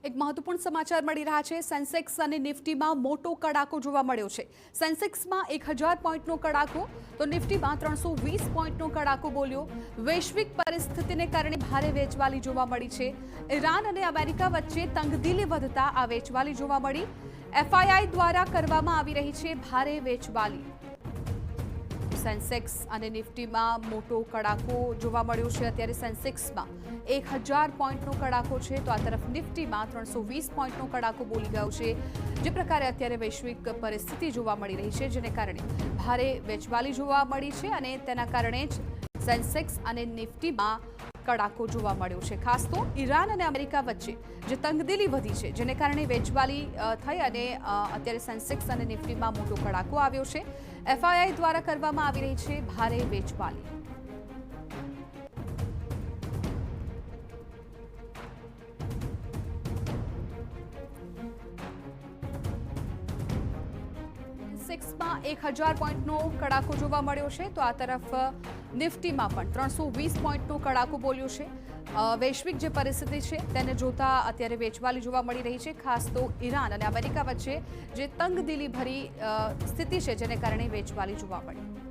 એક મહત્વપૂર્ણ સમાચાર મળી રહ્યા છે। સેન્સેક્સ અને નિફ્ટીમાં મોટો કડાકો જોવા મળ્યો છે। સેન્સેક્સમાં 1000 પોઈન્ટનો કડાકો તો નિફ્ટીમાં 320 પોઈન્ટનો કડાકો બોલ્યો। વૈશ્વિક પરિસ્થિતિને કારણે ભારે વેચવાલી જોવા મળી છે। ઈરાન અને અમેરિકા વચ્ચે તંગદિલી વધતા આ વેચવાલી જોવા મળી। એફઆઈઆઈ દ્વારા કરવામાં આવી રહી છે ભારે વેચવાલી। સેન્સેક્સ અને નિફ્ટીમાં મોટો કડાકો જોવા મળ્યો છે। અત્યારે સેન્સેક્સમાં 1000 પોઈન્ટનો કડાકો છે તો આ તરફ નિફ્ટીમાં 320 પોઈન્ટનો કડાકો બોલી ગયો છે। જે પ્રકારે અત્યારે વૈશ્વિક પરિસ્થિતિ જોવા મળી રહી છે જેને કારણે ભારે વેચવાલી જોવા મળી છે અને તેના કારણે જ સેન્સેક્સ અને નિફ્ટીમાં કડાકો જોવા મળ્યો છે। ખાસ તો ઈરાન અને અમેરિકા વચ્ચે જે તંગદિલી વધી છે જેને કારણે વેચવાલી થઈ અને અત્યારે સેન્સેક્સ અને નિફ્ટીમાં મોટો કડાકો આવ્યો છે। એફઆઈઆઈ દ્વારા કરવામાં આવી રહી છે ભારે વેચવાલી। સેન્સેક્સમાં 1000 પોઈન્ટનો કડાકો જોવા મળ્યો છે તો આ તરફ નિફ્ટીમાં પણ 320 પોઈન્ટનો કડાકો બોલ્યો છે। વૈશ્વિક જે પરિસ્થિતિ છે તેને જોતા અત્યારે વેચવાલી જોવા મળી રહી છે। ખાસ તો ઈરાન અને અમેરિકા વચ્ચે જે તંગદિલી ભરી સ્થિતિ છે જેને કારણે વેચવાલી જોવા મળી।